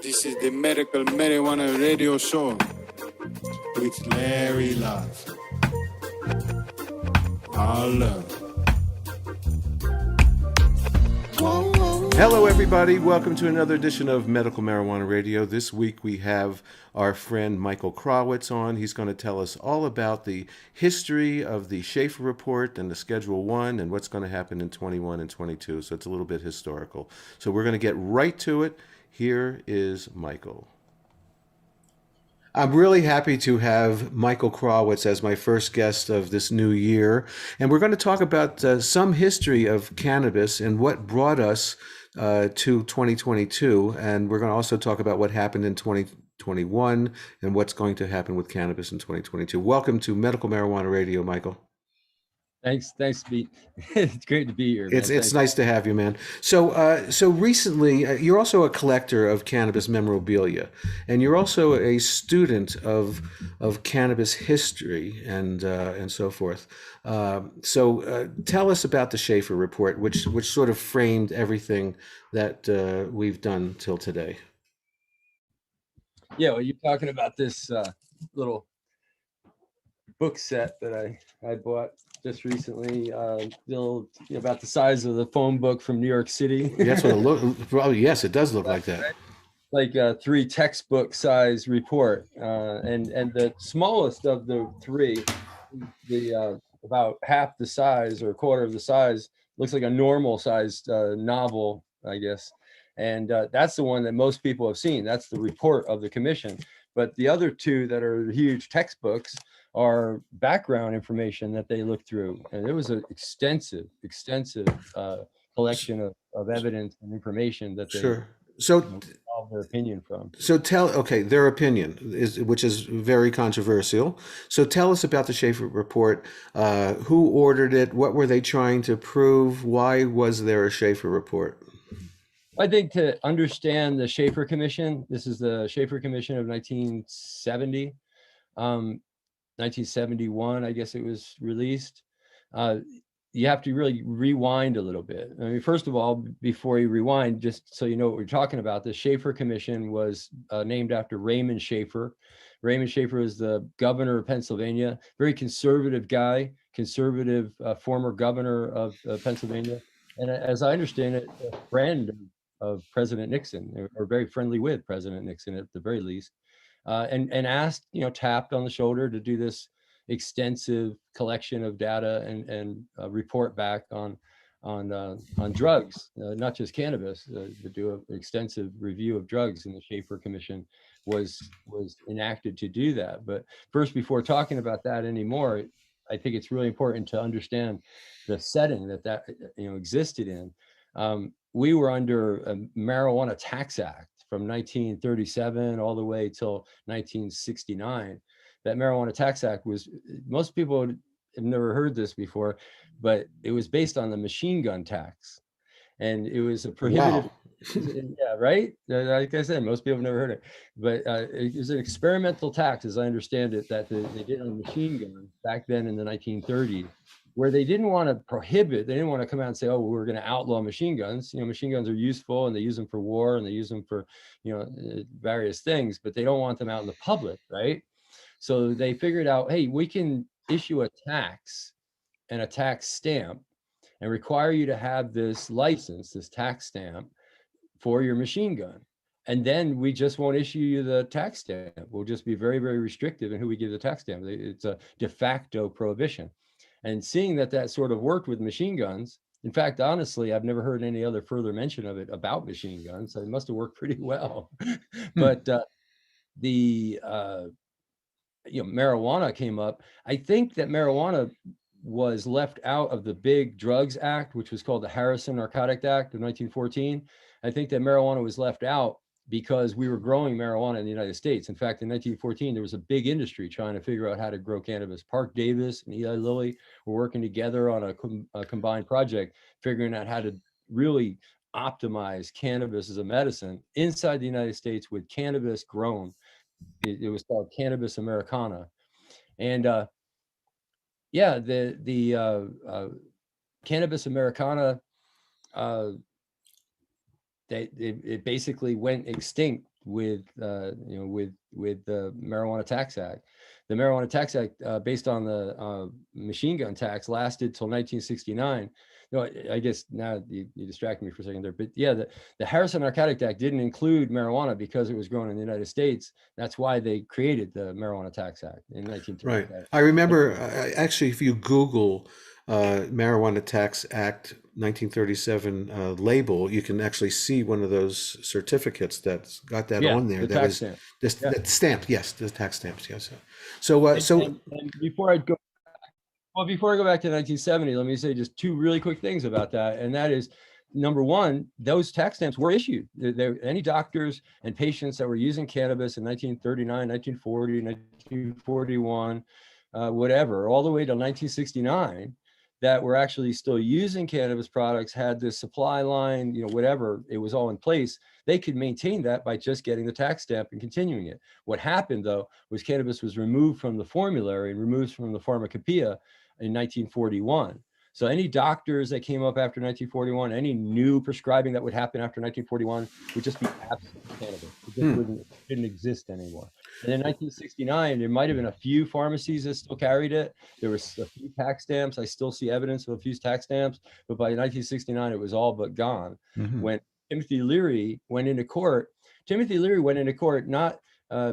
This is the Medical Marijuana Radio Show with Larry Love. All love. Hello, everybody. Welcome to another edition of Medical Marijuana Radio. This week we have our friend Michael Krawitz on. He's going to tell us all about the history of the Schaeffer Report and the Schedule 1 and what's going to happen in 21 and 22. So it's a little bit historical. So we're going to get right to it. Here is Michael. I'm really happy to have Michael Krawitz as my first guest of this new year. And we're going to talk about some history of cannabis and what brought us to 2022. And we're going to also talk about what happened in 2021 and what's going to happen with cannabis in 2022. Welcome to Medical Marijuana Radio, Michael. Thanks, Pete. It's great to be here, man. It's nice to have you, man. So recently, you're also a collector of cannabis memorabilia, and you're also a student of cannabis history and so forth. So tell us about the Schaeffer Report, which sort of framed everything that we've done till today. Yeah, well, you're talking about this little book set that I bought just recently, about the size of the phone book from New York City. That's what it looked. Probably, yes, it does look like that. Like a 3 textbook size report, and the smallest of the 3, about half the size or a quarter of the size, looks like a normal sized novel, I guess. And that's the one that most people have seen. That's the report of the commission. But the other 2 that are huge textbooks are background information that they look through. And it was an extensive collection of evidence and information that they all their opinion from. So their opinion which is very controversial. So tell us about the Schaeffer Report. Who ordered it? What were they trying to prove? Why was there a Schaeffer Report? I think to understand the Schaeffer Commission, this is the Schaeffer Commission of 1970, 1971, I guess it was released. You have to really rewind a little bit. I mean, first of all, before you rewind, just so you know what we're talking about, the Schaeffer Commission was named after Raymond Schaeffer. Raymond Schaeffer is the governor of Pennsylvania, very conservative guy, conservative former governor of Pennsylvania. And as I understand it, a friend of President Nixon, or very friendly with President Nixon at the very least, and asked, tapped on the shoulder to do this extensive collection of data and report back on drugs, not just cannabis, to do an extensive review of drugs. And the Schaeffer Commission was enacted to do that. But first, before talking about that anymore, I think it's really important to understand the setting that existed in. We were under a Marijuana Tax Act from 1937 all the way till 1969. That Marijuana Tax Act was, most people have never heard this before, but it was based on the machine gun tax. And it was a prohibitive, yeah, right? Like I said, most people have never heard it, but it was an experimental tax, as I understand it, that they did on machine guns back then in the 1930s. Where they didn't want to prohibit, they didn't want to come out and say, oh, we're going to outlaw machine guns. Machine guns are useful and they use them for war and they use them for, various things, but they don't want them out in the public, right? So they figured out, hey, we can issue a tax and a tax stamp and require you to have this license, this tax stamp for your machine gun. And then we just won't issue you the tax stamp. We'll just be very, very restrictive in who we give the tax stamp. It's a de facto prohibition. And seeing that sort of worked with machine guns, in fact, honestly, I've never heard any other further mention of it about machine guns. So it must have worked pretty well. But marijuana came up. I think that marijuana was left out of the Big Drugs Act, which was called the Harrison Narcotic Act of 1914. I think that marijuana was left out because we were growing marijuana in the United States. In fact, in 1914, there was a big industry trying to figure out how to grow cannabis. Park Davis and Eli Lilly were working together on a combined project, figuring out how to really optimize cannabis as a medicine inside the United States with cannabis grown. It was called Cannabis Americana. And the Cannabis Americana, it basically went extinct with the Marijuana Tax Act. The Marijuana Tax Act, based on the machine gun tax, lasted till 1969. No, I guess now you distracted me for a second there, but yeah, the Harrison Narcotic Act didn't include marijuana because it was grown in the United States. That's why they created the Marijuana Tax Act in 1935. Right. I remember, actually, if you Google Marijuana Tax Act 1937 label, you can actually see one of those certificates that's got that on there. The that tax was stamp. that stamped. Yes, the tax stamps. Yes. So, And before I go back to 1970, let me say just two really quick things about that. And that is, number one, those tax stamps were issued. Any doctors and patients that were using cannabis in 1939, 1940, 1941, whatever, all the way to 1969, that were actually still using cannabis products, had this supply line, whatever, it was all in place. They could maintain that by just getting the tax stamp and continuing it. What happened, though, was cannabis was removed from the formulary and removed from the pharmacopoeia in 1941. So any doctors that came up after 1941, any new prescribing that would happen after 1941 would just be absent of cannabis. It just didn't exist anymore. And in 1969, there might have been a few pharmacies that still carried it. There was a few tax stamps. I still see evidence of a few tax stamps, but by 1969, it was all but gone. When Timothy Leary went into court, not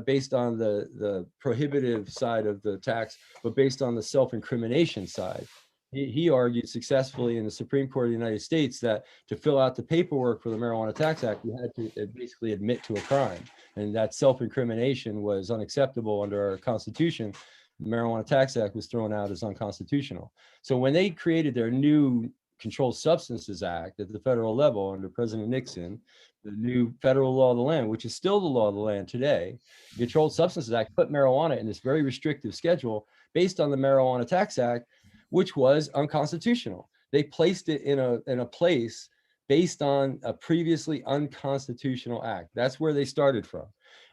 based on the prohibitive side of the tax, but based on the self-incrimination side. He argued successfully in the Supreme Court of the United States that to fill out the paperwork for the Marijuana Tax Act, you had to basically admit to a crime, and that self-incrimination was unacceptable under our Constitution. The Marijuana Tax Act was thrown out as unconstitutional. So when they created their new Controlled Substances Act at the federal level under President Nixon, the new federal law of the land, which is still the law of the land today, the Controlled Substances Act put marijuana in this very restrictive schedule based on the Marijuana Tax Act, which was unconstitutional. They placed it in a place based on a previously unconstitutional act. That's where they started from.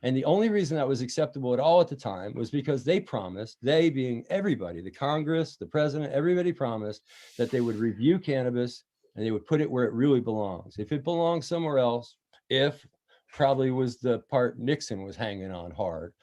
And the only reason that was acceptable at all at the time was because they promised, they being everybody, the Congress, the president, everybody promised that they would review cannabis and they would put it where it really belongs. If it belongs somewhere else, probably was the part Nixon was hanging on hard.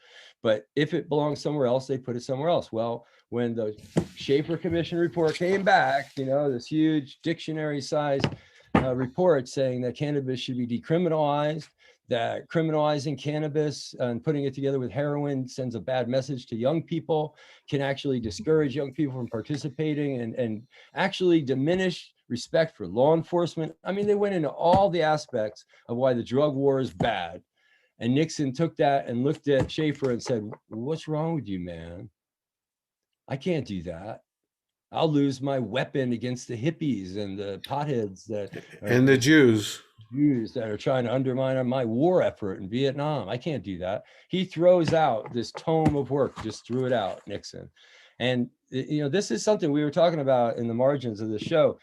But if it belongs somewhere else, they put it somewhere else. Well, when the Schaeffer Commission report came back, this huge dictionary-sized report saying that cannabis should be decriminalized, that criminalizing cannabis and putting it together with heroin sends a bad message to young people, can actually discourage young people from participating and actually diminish respect for law enforcement. I mean, they went into all the aspects of why the drug war is bad. And Nixon took that and looked at Schaeffer and said, "What's wrong with you, man? I can't do that. I'll lose my weapon against the hippies and the potheads and the Jews that are trying to undermine my war effort in Vietnam. I can't do that." He throws out this tome of work, just threw it out, Nixon. And, this is something we were talking about in the margins of the show.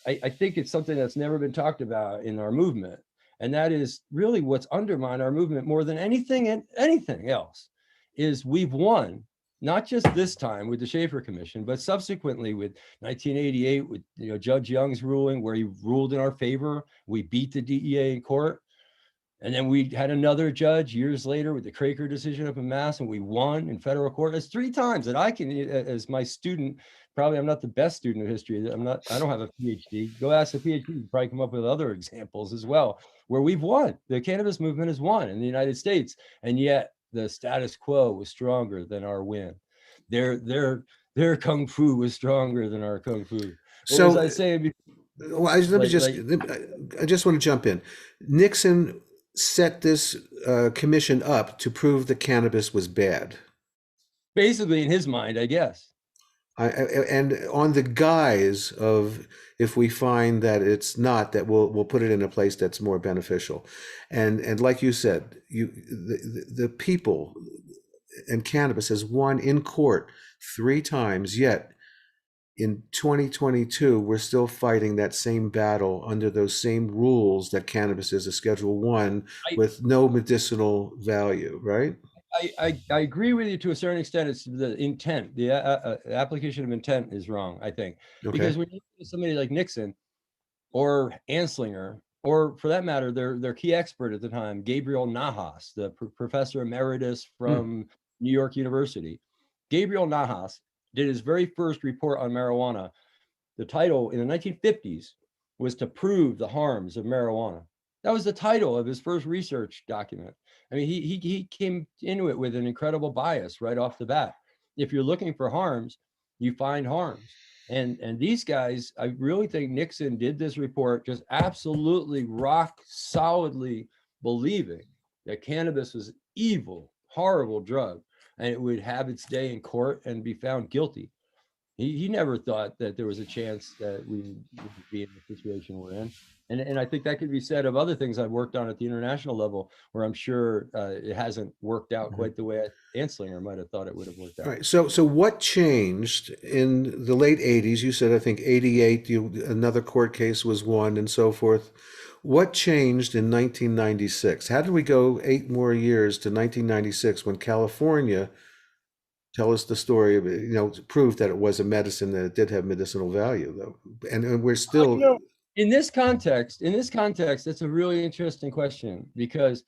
I think it's something that's never been talked about in our movement. And that is really what's undermined our movement more than anything else, is we've won, not just this time with the Schaeffer Commission, but subsequently with 1988, with Judge Young's ruling where he ruled in our favor. We beat the DEA in court. And then we had another judge years later with the Craker decision up in Mass, and we won in federal court. That's 3 times that I can, as my student, probably I'm not the best student of history. I don't have a PhD. Go ask a PhD, you probably come up with other examples as well, where we've won. The cannabis movement has won in the United States. And yet the status quo was stronger than our win. Their kung fu was stronger than our kung fu. What was I saying? Well, I just want to jump in. Nixon set this commission up to prove that cannabis was bad. Basically, in his mind, I guess. And on the guise of, if we find that it's not, that we'll put it in a place that's more beneficial. And like you said, the people and cannabis has won in court 3 times, yet in 2022, we're still fighting that same battle under those same rules that cannabis is a Schedule 1 with no medicinal value, right? I agree with you to a certain extent. It's the intent, the application of intent is wrong, I think. Okay. Because when you see somebody like Nixon or Anslinger or for that matter, their key expert at the time, Gabriel Nahas, the professor emeritus from New York University. Gabriel Nahas did his very first report on marijuana. The title in the 1950s was To Prove the Harms of Marijuana. That was the title of his first research document. I mean, he came into it with an incredible bias right off the bat. If you're looking for harms, you find harms. And these guys, I really think Nixon did this report just absolutely rock solidly believing that cannabis was evil, horrible drug, and it would have its day in court and be found guilty. He never thought that there was a chance that we would be in the situation we're in. And I think that could be said of other things I've worked on at the international level, where I'm sure it hasn't worked out quite the way Anslinger might have thought it would have worked out. All right. So what changed in the late 80s? You said, I think, 88, another court case was won and so forth. What changed in 1996? How did we go 8 more years to 1996 when California, tell us the story of it, proved that it was a medicine, that it did have medicinal value, though. And we're still... In this context, that's a really interesting question, because,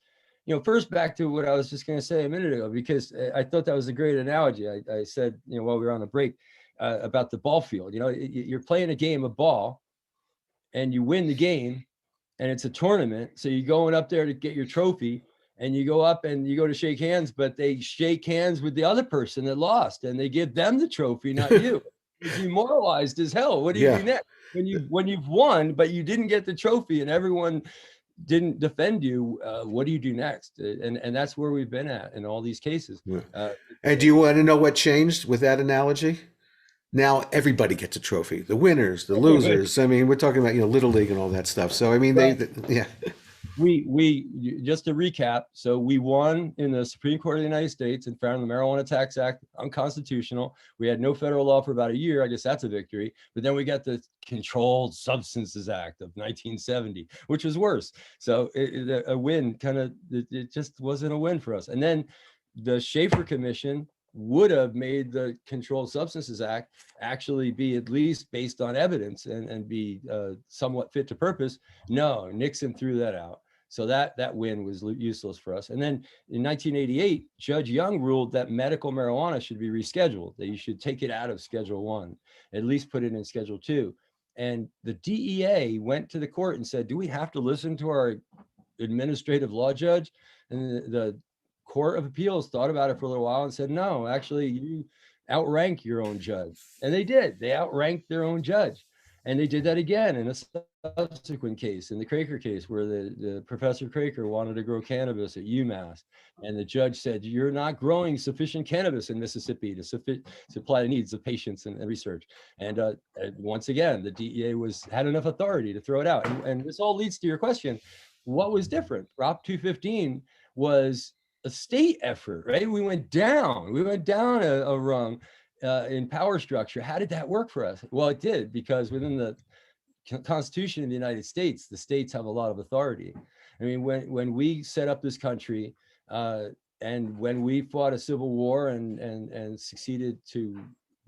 first back to what I was just going to say a minute ago, because I thought that was a great analogy. I said, while we were on a break, about the ball field. You're playing a game of ball and you win the game and it's a tournament. So you're going up there to get your trophy, and you go up and you go to shake hands, but they shake hands with the other person that lost and they give them the trophy, not you. It's demoralized as hell. What do you do next? When you've won, but you didn't get the trophy and everyone didn't defend you, what do you do next? And that's where we've been at in all these cases. And do you want to know what changed with that analogy? Now everybody gets a trophy. The winners, the losers. I mean, we're talking about Little League and all that stuff. So I mean, We just to recap, so we won in the Supreme Court of the United States and found the Marijuana Tax Act unconstitutional. We had no federal law for about a year. I guess that's a victory. But then we got the Controlled Substances Act of 1970, which was worse. So a win, it just wasn't a win for us. And then the Schaeffer Commission would have made the Controlled Substances Act actually be at least based on evidence and be somewhat fit to purpose. No, Nixon threw that out. So that win was useless for us. And then in 1988, Judge Young ruled that medical marijuana should be rescheduled, that you should take it out of Schedule 1, at least put it in Schedule 2. And the DEA went to the court and said, do we have to listen to our administrative law judge? And the Court of Appeals thought about it for a little while and said, no, actually, you outrank your own judge. And they did. They outranked their own judge. And they did that again in a subsequent case, in the Craker case, where the Professor Craker wanted to grow cannabis at UMass. And the judge said, you're not growing sufficient cannabis in Mississippi to supply the needs of patients and research. And once again, the DEA had enough authority to throw it out. And this all leads to your question. What was different? Prop 215 was a state effort, right? We went down a rung in power structure. How did that work for us? Well, it did, because within the Constitution of the United States, the states have a lot of authority. I mean, when we set up this country and when we fought a civil war and succeeded to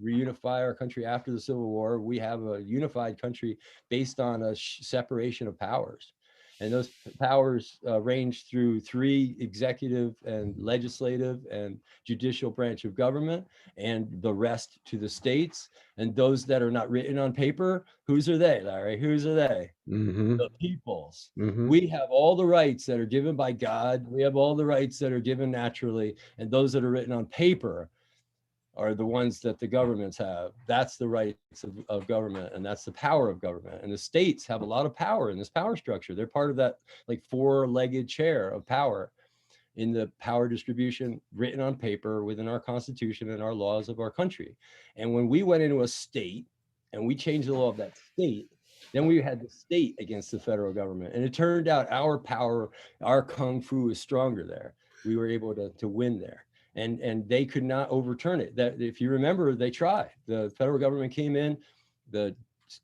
reunify our country after the Civil War, we have a unified country based on a separation of powers. And those powers range through 3 executive and legislative and judicial branch of government, and the rest to the states. And those that are not written on paper, whose are they, Larry? Whose are they? Mm-hmm. The people's. Mm-hmm. We have all the rights that are given by God. We have all the rights that are given naturally. And those that are written on paper are the ones that the governments have. That's the rights of government, and that's the power of government. And the states have a lot of power in this power structure. They're part of that like 4-legged chair of power in the power distribution written on paper within our Constitution and our laws of our country. And when we went into a state and we changed the law of that state, then we had the state against the federal government. And it turned out our power, our kung fu is stronger there. We were able to win there. And they could not overturn it. That, if you remember, they tried. The federal government came in, the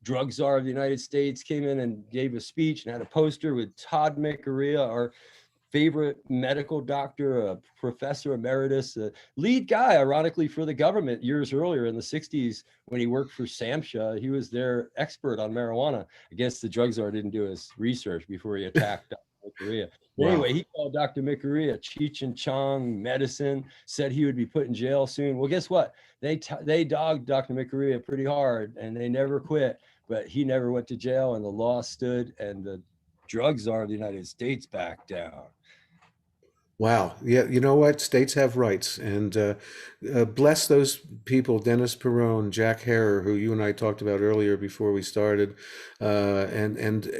drug czar of the United States came in and gave a speech and had a poster with Todd McArea, our favorite medical doctor, a professor emeritus, a lead guy, ironically, for the government years earlier in the 60s when he worked for SAMHSA. He was their expert on marijuana. I guess the drug czar didn't do his research before he attacked Dr. Mikaria. But Wow. anyway, he called Dr. Mikaria Cheech and Chong medicine, said he would be put in jail soon. Well, guess what? They dogged Dr. Mikaria pretty hard, and they never quit. But he never went to jail, and the law stood, and the drug czar of the United States backed down. Wow. Yeah. You know what? States have rights, and bless those people, Dennis Perone, Jack Herer, who you and I talked about earlier before we started, and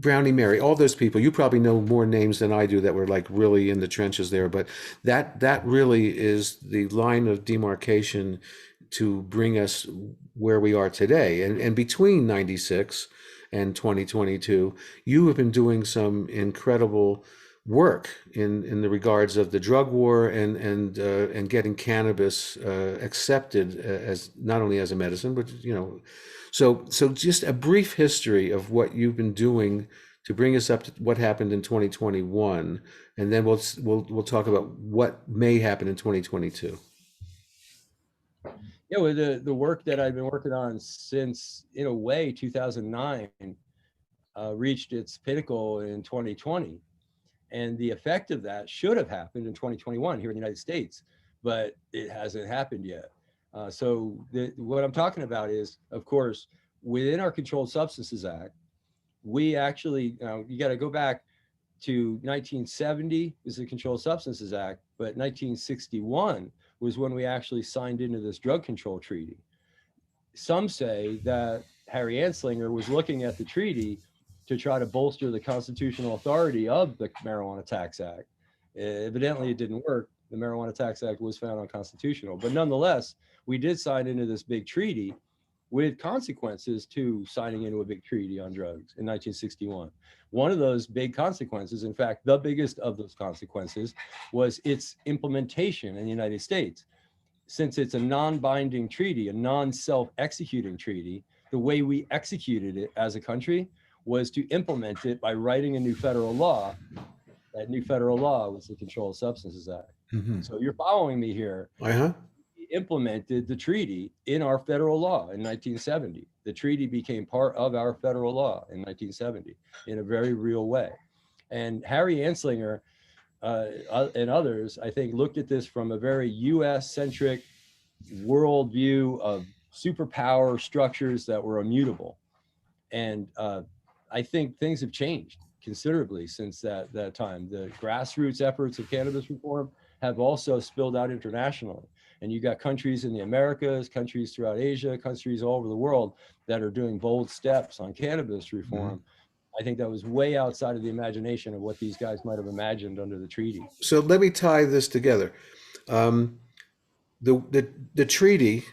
Brownie Mary, all those people. You probably know more names than I do that were like really in the trenches there, but that really is the line of demarcation to bring us where we are today. And between 96 and 2022, you have been doing some incredible work in the regards of the drug war and getting cannabis accepted as not only as a medicine, but so just a brief history of what you've been doing to bring us up to what happened in 2021, and then we'll talk about what may happen in 2022. Yeah, well, the work that I've been working on since, in a way, 2009 reached its pinnacle in 2020. And the effect of that should have happened in 2021 here in the United States, but it hasn't happened yet. So what I'm talking about is, of course, within our Controlled Substances Act, we actually, you got to go back to 1970 is the Controlled Substances Act, but 1961 was when we actually signed into this drug control treaty. Some say that Harry Anslinger was looking at the treaty to try to bolster the constitutional authority of the Marijuana Tax Act. Evidently, it didn't work. The Marijuana Tax Act was found unconstitutional. But nonetheless, we did sign into this big treaty with consequences to signing into a big treaty on drugs in 1961. One of those big consequences, in fact, the biggest of those consequences, was its implementation in the United States. Since it's a non-binding treaty, a non-self-executing treaty, the way we executed it as a country was to implement it by writing a new federal law. That new federal law was the Controlled Substances Act. Mm-hmm. So you're following me here. Uh-huh. We implemented the treaty in our federal law in 1970. The treaty became part of our federal law in 1970 in a very real way. And Harry Anslinger and others, I think, looked at this from a very US-centric worldview of superpower structures that were immutable. And I think things have changed considerably since that time. The grassroots efforts of cannabis reform have also spilled out internationally. And you got countries in the Americas, countries throughout Asia, countries all over the world that are doing bold steps on cannabis reform. Mm-hmm. I think that was way outside of the imagination of what these guys might have imagined under the treaty. So let me tie this together. The treaty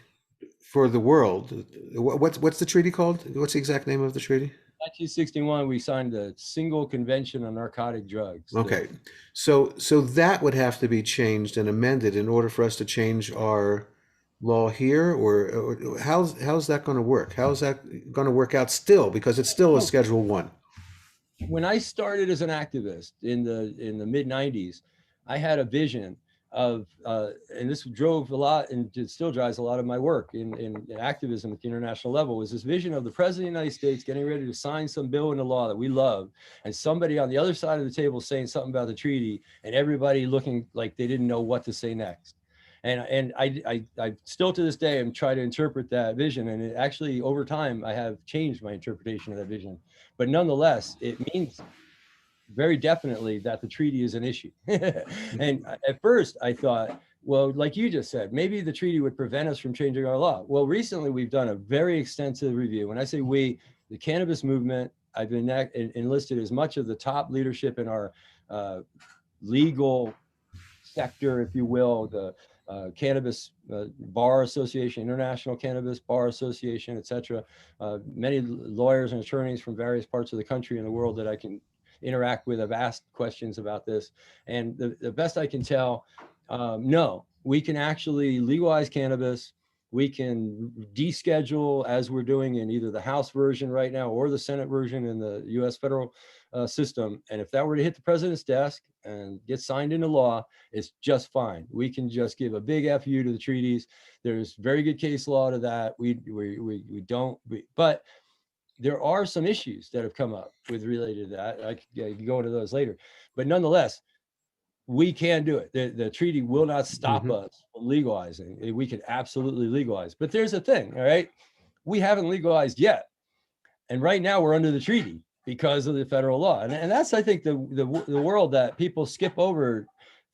for the world, what's the treaty called? What's the exact name of the treaty? 1961, we signed the Single Convention on Narcotic Drugs. Okay, so that would have to be changed and amended in order for us to change our law here, or how's that going to work? How's that going to work out still? Because it's still a Schedule 1. When I started as an activist in the mid 90s, I had a vision of, and this drove a lot, and it still drives a lot of my work in activism at the international level, was this vision of the President of the United States getting ready to sign some bill into law that we love, and somebody on the other side of the table saying something about the treaty, and everybody looking like they didn't know what to say next. And I still to this day am trying to interpret that vision, and it actually over time I have changed my interpretation of that vision. But nonetheless, it means very definitely that the treaty is an issue. And at first I thought, well, like you just said, maybe the treaty would prevent us from changing our law. Well, recently we've done a very extensive review. When I say we, the cannabis movement, I've been enlisted as much of the top leadership in our legal sector, if you will, the Cannabis Bar Association, International Cannabis Bar Association, et cetera. Many lawyers and attorneys from various parts of the country and the world that I can interact with have asked questions about this. And the best I can tell, no, we can actually legalize cannabis We can deschedule, as we're doing in either the House version right now or the Senate version in the US federal system. And if that were to hit the president's desk and get signed into law, it's just fine. We can just give a big FU to the treaties. There's very good case law to that. But there are some issues that have come up with related to that. I could go into those later. But nonetheless, we can do it. The treaty will not stop us from legalizing. We can absolutely legalize. But there's a thing, all right? We haven't legalized yet. And right now we're under the treaty because of the federal law. And that's, I think, the world that people skip over,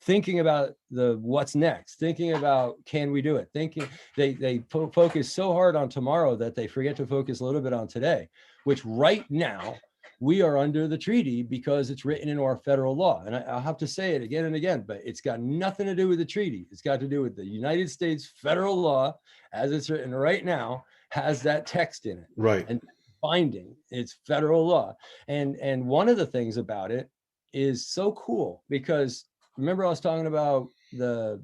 thinking about what's next, thinking about, can we do it? Thinking they focus so hard on tomorrow that they forget to focus a little bit on today, which right now we are under the treaty because it's written into our federal law. And I'll have to say it again and again, but it's got nothing to do with the treaty. It's got to do with the United States federal law as it's written right now, has that text in it. Right. And binding, it's federal law. And one of the things about it is so cool because remember I was talking about the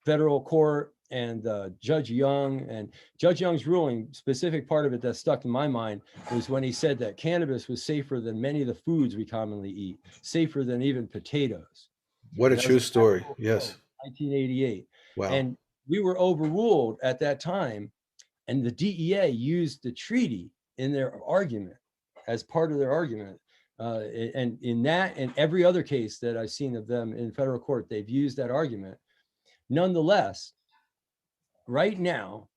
federal court and Judge Young, and Judge Young's ruling, specific part of it that stuck in my mind was when he said that cannabis was safer than many of the foods we commonly eat, safer than even potatoes. What a true story. Yes. 1988. Wow. And we were overruled at that time, and the DEA used the treaty in their argument as part of their argument. And in that and every other case that I've seen of them in federal court, they've used that argument. Nonetheless, right now,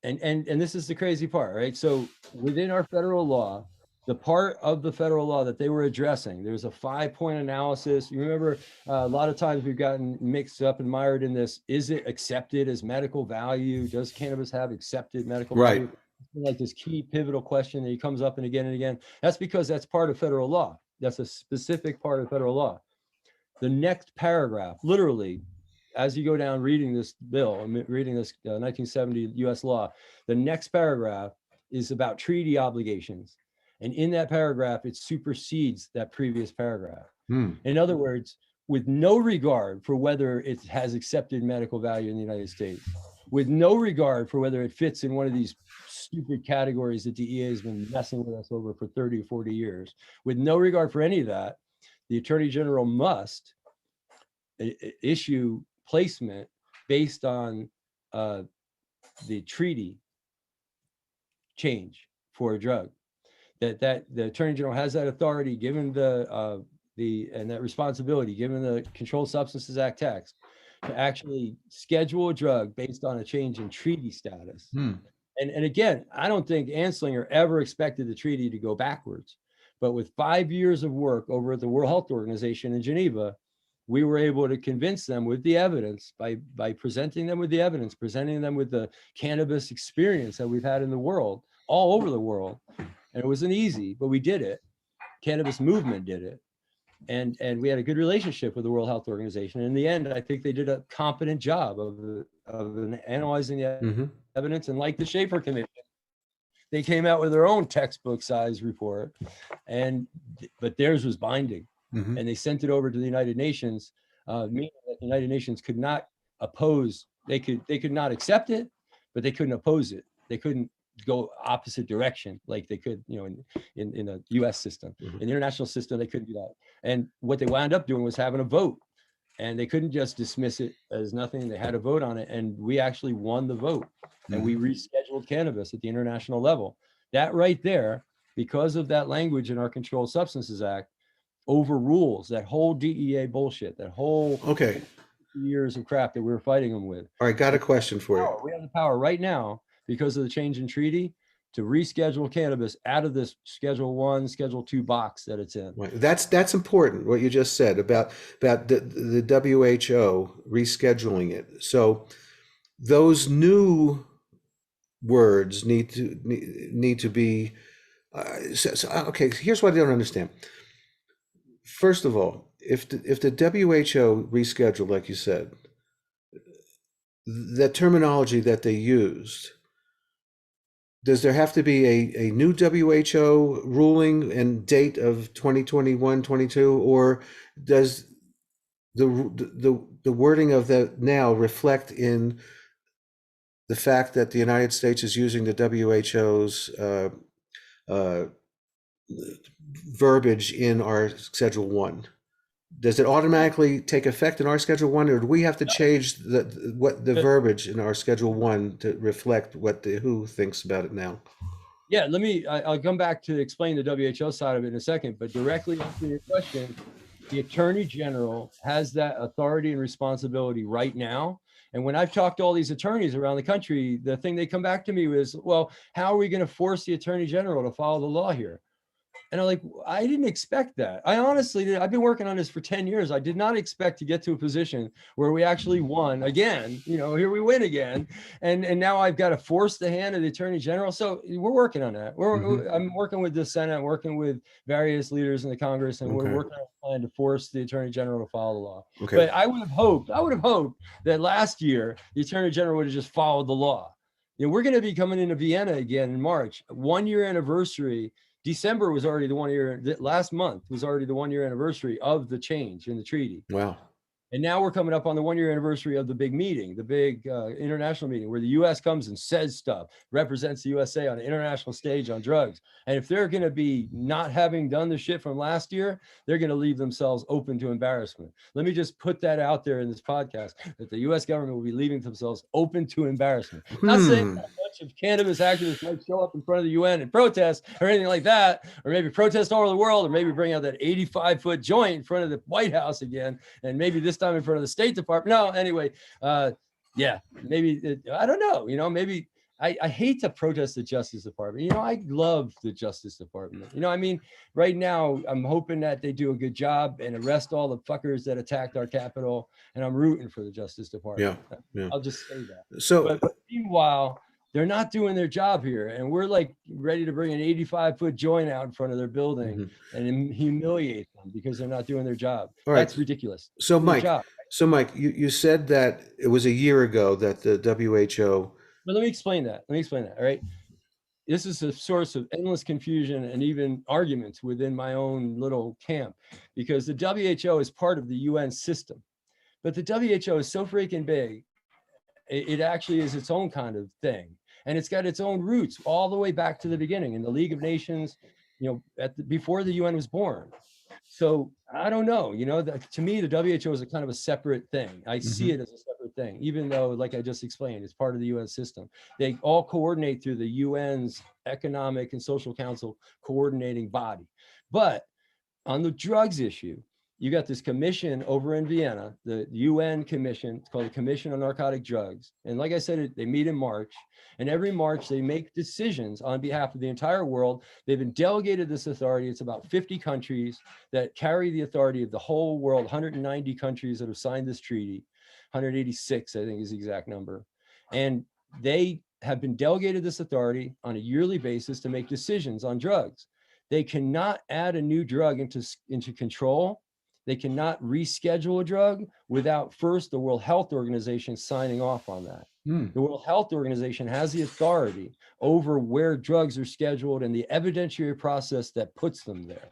and this is the crazy part, right? So within our federal law, the part of the federal law that they were addressing, there's a 5-point analysis. You remember a lot of times we've gotten mixed up and mired in this. Is it accepted as medical value? Does cannabis have accepted medical value? Like this key pivotal question that comes up and again. That's because that's part of federal law. That's a specific part of federal law. The next paragraph, literally, as you go down reading this bill, reading this 1970 US law, the next paragraph is about treaty obligations. And in that paragraph, it supersedes that previous paragraph. In other words, with no regard for whether it has accepted medical value in the United States, with no regard for whether it fits in one of these stupid categories that DEA has been messing with us over for 30 or 40 years, with no regard for any of that, the Attorney General must issue placement based on the treaty change for a drug. That the Attorney General has that authority given and that responsibility given the Controlled Substances Act text to actually schedule a drug based on a change in treaty status. And again, I don't think Anslinger ever expected the treaty to go backwards, but with 5 years of work over at the World Health Organization in Geneva, we were able to convince them with the evidence by presenting them with the evidence, presenting them with the cannabis experience that we've had in the world, all over the world. And it wasn't easy, but we did it. Cannabis movement did it. And we had a good relationship with the World Health Organization. In the end, I think they did a competent job of analyzing the evidence. And like the Schaeffer Commission, they came out with their own textbook size report, but theirs was binding. And they sent it over to the United Nations, meaning that the United Nations could not oppose. They could not accept it, but they couldn't oppose it. They couldn't go opposite direction like they could, in a U.S. system. In the international system, they couldn't do that. And what they wound up doing was having a vote, and they couldn't just dismiss it as nothing. They had a vote on it, and we actually won the vote, and we rescheduled cannabis at the international level. That right there, because of that language in our Controlled Substances Act, overrules that whole DEA bullshit, that whole years of crap that we were fighting them with. All right, got a question for you. We have the power right now, because of the change in treaty, to reschedule cannabis out of this Schedule 1, Schedule 2 box that it's in. Right. That's important, what you just said about the WHO rescheduling it. So those new words need to be okay. Here's what I don't understand. First of all, if the WHO rescheduled, like you said, the terminology that they used, does there have to be a new WHO ruling and date of 2021, 22, or does the wording of that now reflect in the fact that the United States is using the WHO's verbiage in our Schedule 1? Does it automatically take effect in our Schedule 1, or do we have to change the verbiage in our Schedule 1 to reflect what the WHO thinks about it now? Yeah, I'll come back to explain the WHO side of it in a second, but directly answer your question, the Attorney General has that authority and responsibility right now. And when I've talked to all these attorneys around the country, the thing they come back to me with is, well, how are we going to force the Attorney General to follow the law here? And I'm like, I didn't expect that. I honestly did. I've been working on this for 10 years. I did not expect to get to a position where we actually won again. Here we win again. And now I've got to force the hand of the Attorney General. So we're working on that. I'm working with the Senate, working with various leaders in the Congress, and we're working on a plan to force the Attorney General to follow the law. Okay. But I would have hoped that last year the Attorney General would have just followed the law. We're going to be coming into Vienna again in March, 1 year anniversary. December was already the 1 year, last month was already the 1 year anniversary of the change in the treaty. Wow. And now we're coming up on the 1 year anniversary of the big meeting, the big international meeting where the US comes and says stuff, represents the USA on an international stage on drugs. And if they're going to be not having done the shit from last year, they're going to leave themselves open to embarrassment. Let me just put that out there in this podcast, that the US government will be leaving themselves open to embarrassment. Not saying that a bunch of cannabis activists might show up in front of the UN and protest or anything like that, or maybe protest all over the world, or maybe bring out that 85-foot joint in front of the White House again, and maybe this time in front of the State Department. No, anyway, maybe I don't know. Maybe I hate to protest the Justice Department. I love the Justice Department. Right now I'm hoping that they do a good job and arrest all the fuckers that attacked our Capitol, and I'm rooting for the Justice Department. Yeah. I'll just say that. So, but meanwhile, they're not doing their job here, and we're like ready to bring an 85-foot joint out in front of their building and humiliate them because they're not doing their job. That's ridiculous. So Mike, you said that it was a year ago that the WHO. But let me explain that. All right. This is a source of endless confusion and even arguments within my own little camp, because the WHO is part of the UN system, but the WHO is so freaking big, it actually is its own kind of thing. And it's got its own roots all the way back to the beginning in the League of Nations, before the UN was born. So I don't know, to me, the WHO is a kind of a separate thing. I see it as a separate thing, even though, like I just explained, it's part of the UN system. They all coordinate through the UN's Economic and Social Council coordinating body. But on the drugs issue, you got this commission over in Vienna, the UN commission. It's called the Commission on Narcotic Drugs. And like I said, they meet in March. And every March, they make decisions on behalf of the entire world. They've been delegated this authority. It's about 50 countries that carry the authority of the whole world, 190 countries that have signed this treaty, 186, I think is the exact number. And they have been delegated this authority on a yearly basis to make decisions on drugs. They cannot add a new drug into control. They cannot reschedule a drug without first the World Health Organization signing off on that. The World Health Organization has the authority over where drugs are scheduled and the evidentiary process that puts them there.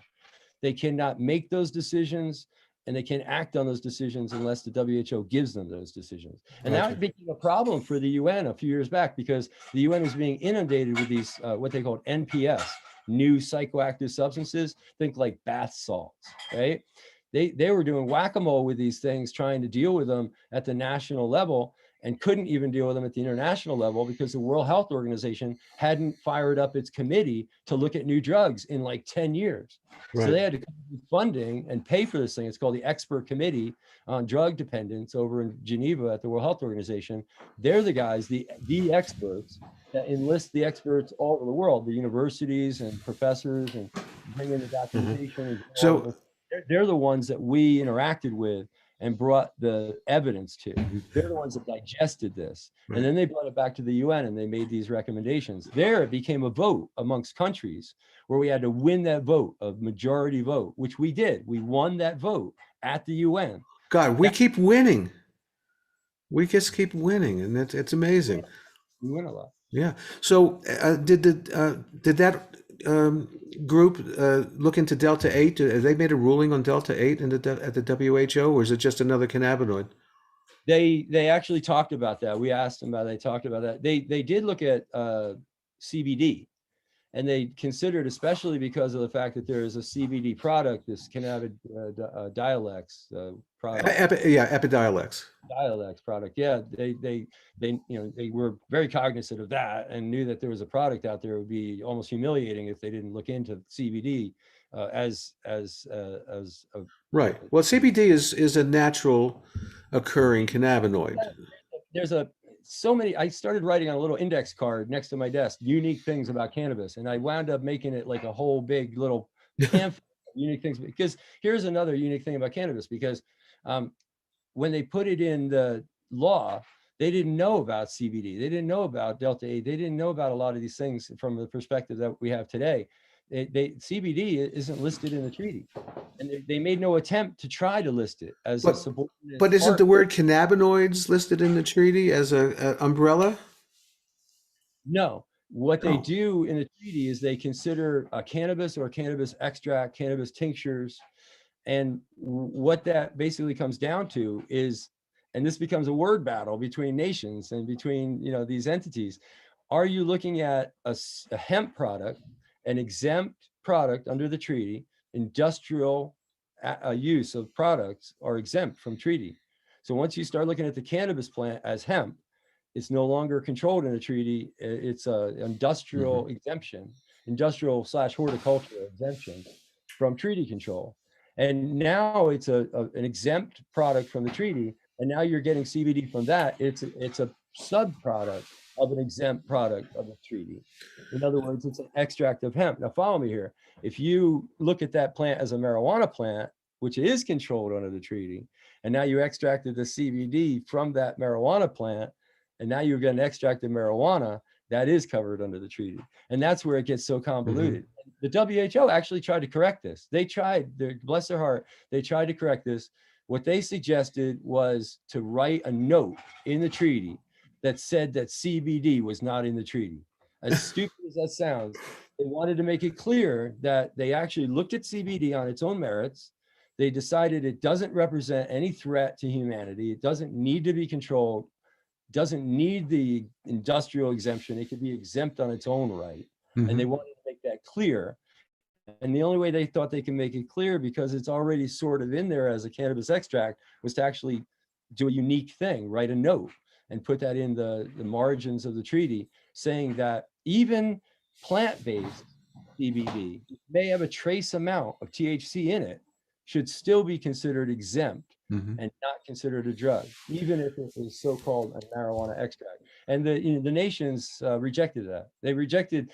They cannot make those decisions, and they can't act on those decisions unless the WHO gives them those decisions. And that became a problem for the UN a few years back, because the UN was being inundated with these, what they called NPS, new psychoactive substances, think like bath salts, right? They were doing whack-a-mole with these things, trying to deal with them at the national level, and couldn't even deal with them at the international level because the World Health Organization hadn't fired up its committee to look at new drugs in like 10 years. So they had to come with funding and pay for this thing. It's called the Expert Committee on Drug Dependence over in Geneva at the World Health Organization. They're the guys, the experts that enlist the experts all over the world, the universities and professors, and bring in the documentation. So they're the ones that we interacted with and brought the evidence to. They're the ones that digested this. And then they brought it back to the UN and they made these recommendations. There it became a vote amongst countries where we had to win that vote, a majority vote, which we did. We won that vote at the UN. God, we keep winning. We just keep winning, and it's amazing. We win a lot. Yeah. So did that group look into Delta 8? Have they made a ruling on Delta 8 at the WHO, or is it just another cannabinoid? They actually talked about that. We asked them about it. They talked about that. They did look at CBD, and they considered, especially because of the fact that there is a CBD product, this cannabis dialects product. Epidiolex. Dialects product. Yeah, they they were very cognizant of that and knew that there was a product out there. It would be almost humiliating if they didn't look into CBD as a, Right. Well, CBD is a natural occurring cannabinoid. There's so many. I started writing on a little index card next to my desk, unique things about cannabis, and I wound up making it like a whole big little pamphlet of unique things. Because here's another unique thing about cannabis, because when they put it in the law, they didn't know about CBD. They didn't know about Delta 8. They didn't know about a lot of these things from the perspective that we have today. CBD isn't listed in the treaty, and they made no attempt to try to list it as a subordinate. But isn't the word cannabinoids listed in the treaty as a umbrella? No. What they do in the treaty is they consider cannabis or cannabis extract, cannabis tinctures, and what that basically comes down to is, and this becomes a word battle between nations and between these entities. Are you looking at a hemp product, an exempt product under the treaty? Industrial use of products are exempt from treaty. So once you start looking at the cannabis plant as hemp, it's no longer controlled in a treaty. It's an industrial exemption, industrial/horticulture exemption from treaty control. And now it's an exempt product from the treaty. And now you're getting CBD from that. It's a sub-product of an exempt product of the treaty. In other words, it's an extract of hemp. Now follow me here. If you look at that plant as a marijuana plant, which is controlled under the treaty, and now you extracted the CBD from that marijuana plant, and now you're getting extracted marijuana, that is covered under the treaty. And that's where it gets so convoluted. The WHO actually tried to correct this. They tried, bless their heart, they tried to correct this. What they suggested was to write a note in the treaty that said that CBD was not in the treaty. As stupid as that sounds, they wanted to make it clear that they actually looked at CBD on its own merits. They decided it doesn't represent any threat to humanity. It doesn't need to be controlled, doesn't need the industrial exemption. It could be exempt on its own right. And they wanted to make that clear. And the only way they thought they can make it clear, because it's already sort of in there as a cannabis extract, was to actually do a unique thing, write a note and put that in the margins of the treaty, saying that even plant-based CBD may have a trace amount of THC in it, should still be considered exempt and not considered a drug, even if it is so-called a marijuana extract. And the nations rejected that. They rejected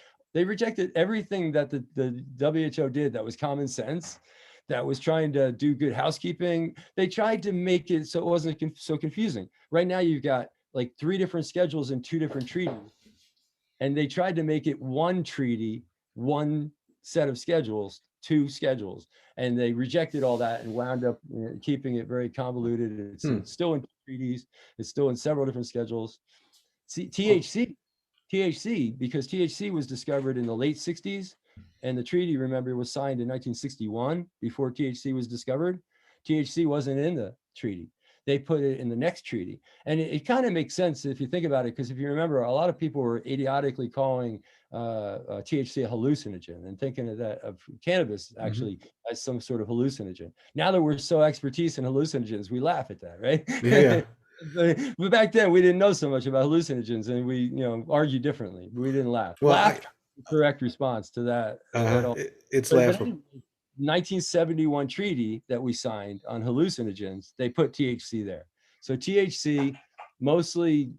everything that the WHO did that was common sense, that was trying to do good housekeeping. They tried to make it so it wasn't so confusing. Right now, you've got like 3 different schedules in 2 different treaties. And they tried to make it one treaty, one set of schedules, 2 schedules. And they rejected all that and wound up keeping it very convoluted. It's still in treaties. It's still in several different schedules. See, THC, because THC was discovered in the late 60s, and the treaty, remember, was signed in 1961 before THC was discovered. THC wasn't in the treaty. They put it in the next treaty. And it kind of makes sense if you think about it, because if you remember, a lot of people were idiotically calling THC a hallucinogen and thinking of cannabis actually as some sort of hallucinogen. Now that we're so expertise in hallucinogens, we laugh at that, right? Yeah. But back then we didn't know so much about hallucinogens, and we argued differently. We didn't laugh. Well, laugh, correct response to that. It's laughable. 1971 treaty that we signed on hallucinogens, they put THC there. So THC, mostly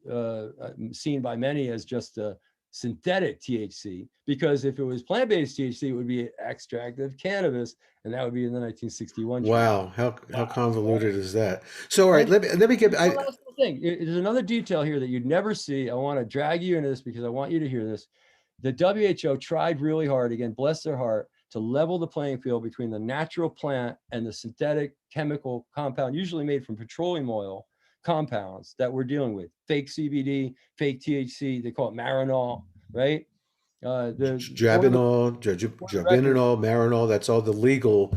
seen by many as just a synthetic THC, because if it was plant-based THC, it would be an extract of cannabis, and that would be in the 1961 treaty. Wow, how convoluted is that? So, all right, let me get. Thing. There's another detail here that you'd never see. I want to drag you into this because I want you to hear this. The WHO tried really hard, again, bless their heart, to level the playing field between the natural plant and the synthetic chemical compound, usually made from petroleum oil compounds that we're dealing with. Fake CBD, fake THC, they call it marinol, right? Jabinol, marinol, that's all the legal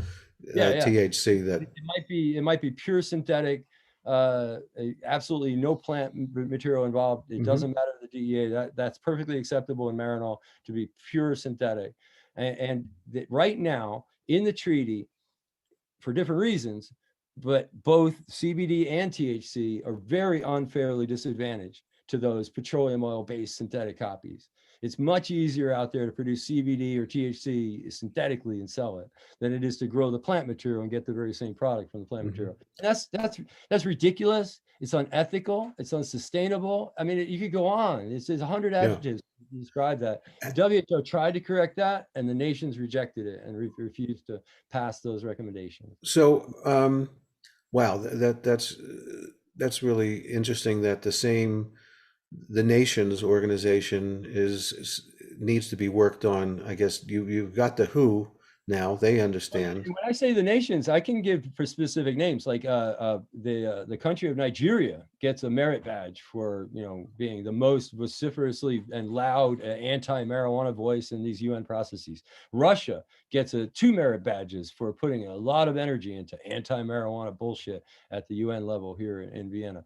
THC that it might be pure synthetic. absolutely no plant material involved. It doesn't matter to the DEA. That's perfectly acceptable in Marinol to be pure synthetic. And right now in the treaty, for different reasons, but both CBD and THC are very unfairly disadvantaged to those petroleum oil-based synthetic copies. It's much easier out there to produce CBD or THC synthetically and sell it than it is to grow the plant material and get the very same product from the plant material. And that's ridiculous. It's unethical. It's unsustainable. I mean, you could go on. There's 100 adjectives to describe that. The WHO tried to correct that, and the nations rejected it and refused to pass those recommendations. So, wow, that's really interesting that the nations organization needs to be worked on. I guess you've got the WHO now; they understand. When I say the nations, I can give for specific names. Like the country of Nigeria gets a merit badge for being the most vociferously and loud anti-marijuana voice in these UN processes. Russia gets 2 merit badges for putting a lot of energy into anti-marijuana bullshit at the UN level here in Vienna.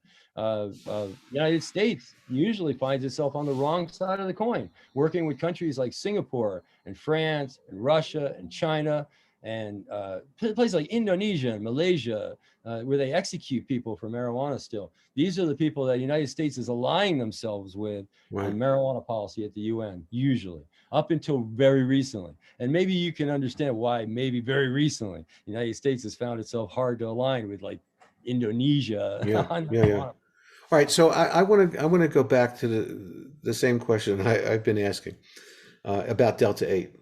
United States usually finds itself on the wrong side of the coin, working with countries like Singapore and France and Russia and China and places like Indonesia and Malaysia, where they execute people for marijuana still. These are the people that the United States is aligning themselves with on marijuana policy at the UN, usually, up until very recently. And maybe you can understand why maybe very recently the United States has found itself hard to align with, like Indonesia. All right, so I want to go back to the same question I've been asking about Delta 8.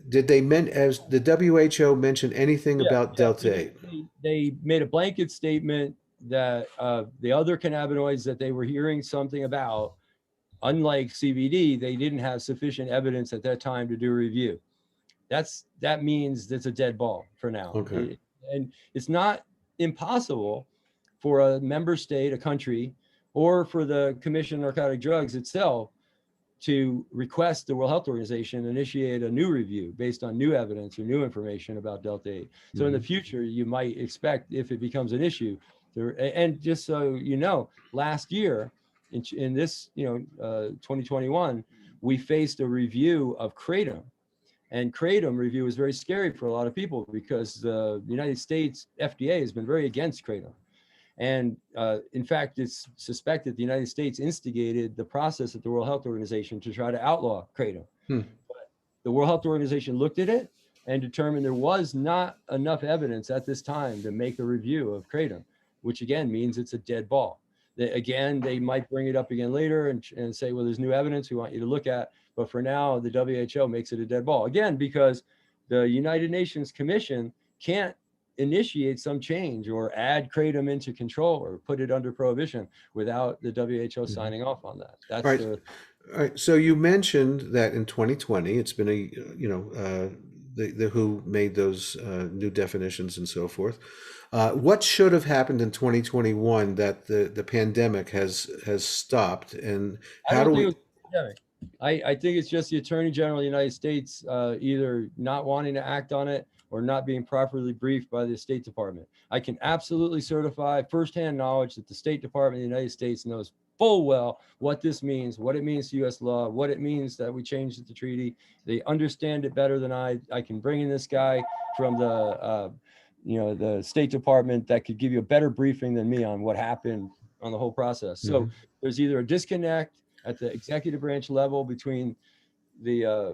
Did the WHO mention anything about Delta 8? They made a blanket statement that the other cannabinoids that they were hearing something about, unlike CBD, they didn't have sufficient evidence at that time to do a review. That means it's a dead ball for now. Okay. And it's not impossible for a member state, a country, or for the Commission on Narcotic Drugs itself to request the World Health Organization initiate a new review based on new evidence or new information about Delta 8. So in the future, you might expect, if it becomes an issue, and just so you know, last year in this 2021, we faced a review of Kratom. And Kratom review is very scary for a lot of people because the United States FDA has been very against Kratom. And in fact, it's suspected the United States instigated the process at the World Health Organization to try to outlaw Kratom. But the World Health Organization looked at it and determined there was not enough evidence at this time to make a review of Kratom, which again means it's a dead ball. They might bring it up again later and say, well, there's new evidence we want you to look at. But for now, the WHO makes it a dead ball. Again, because the United Nations Commission can't initiate some change or add Kratom into control or put it under prohibition without the WHO signing off on that. That's all right. So you mentioned that in 2020, it's been the WHO made those new definitions and so forth. What should have happened in 2021 that the pandemic has stopped, and how do we? I think it's just the Attorney General of the United States either not wanting to act on it or not being properly briefed by the State Department. I can absolutely certify firsthand knowledge that the State Department of the United States knows full well what this means, what it means to U.S. law, what it means that we changed the treaty. They understand it better than I can bring in this guy from the State Department that could give you a better briefing than me on what happened on the whole process. So there's either a disconnect at the executive branch level between the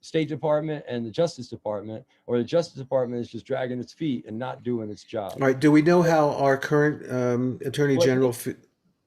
State Department and the Justice Department, or the Justice Department is just dragging its feet and not doing its job. All right. Do we know how our current Attorney General?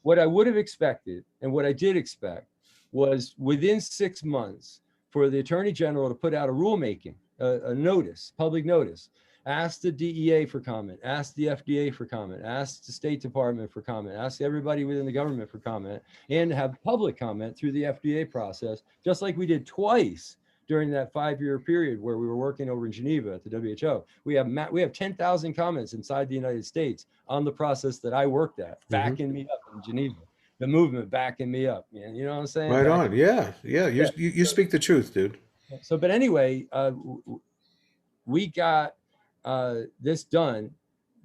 What I would have expected, and what I did expect, was within 6 months for the Attorney General to put out a rulemaking, a notice, public notice, ask the DEA for comment, ask the FDA for comment, ask the State Department for comment, ask everybody within the government for comment, and have public comment through the FDA process, just like we did twice during that 5-year period where we were working over in Geneva at the WHO. We have 10,000 comments inside the United States on the process that I worked at, backing me up in Geneva. The movement backing me up, man. You know what I'm saying? Right on. Yeah. You speak the truth, dude. So, but anyway, we got this done.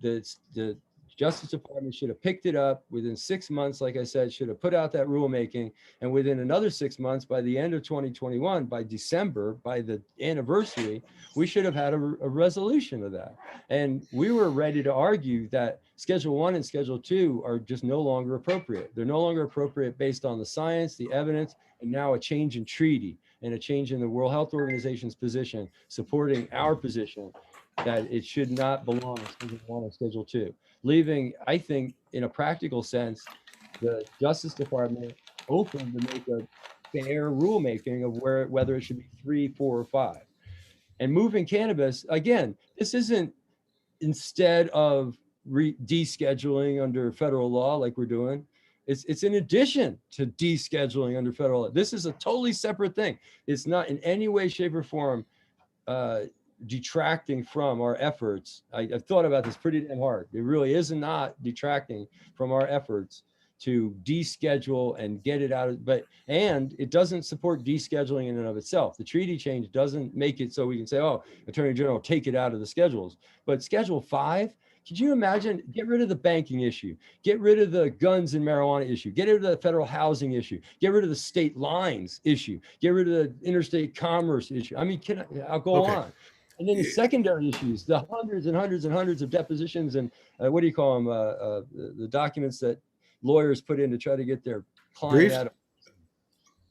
The Justice Department should have picked it up within 6 months, like I said, should have put out that rulemaking, and within another 6 months, by the end of 2021, by December, by the anniversary, we should have had a resolution of that. And we were ready to argue that Schedule 1 and Schedule 2 are just no longer appropriate. They're no longer appropriate based on the science, the evidence, and now a change in treaty and a change in the World Health Organization's position supporting our position that it should not belong in Schedule 1 or Schedule 2, leaving, I think, in a practical sense, the Justice Department open to make a fair rulemaking of whether it should be 3, 4, or 5. And moving cannabis, again, this isn't instead of descheduling under federal law like we're doing. It's in addition to descheduling under federal law. This is a totally separate thing. It's not in any way, shape, or form detracting from our efforts. I've thought about this pretty damn hard. It really is not detracting from our efforts to deschedule and get it out of, and it doesn't support descheduling in and of itself. The treaty change doesn't make it so we can say, oh, Attorney General, take it out of the schedules. But Schedule 5, could you imagine, get rid of the banking issue, get rid of the guns and marijuana issue, get rid of the federal housing issue, get rid of the state lines issue, get rid of the interstate commerce issue. I mean, I'll go on. And then the secondary issues, the hundreds and hundreds and hundreds of depositions and what do you call them? The documents that lawyers put in to try to get their client out of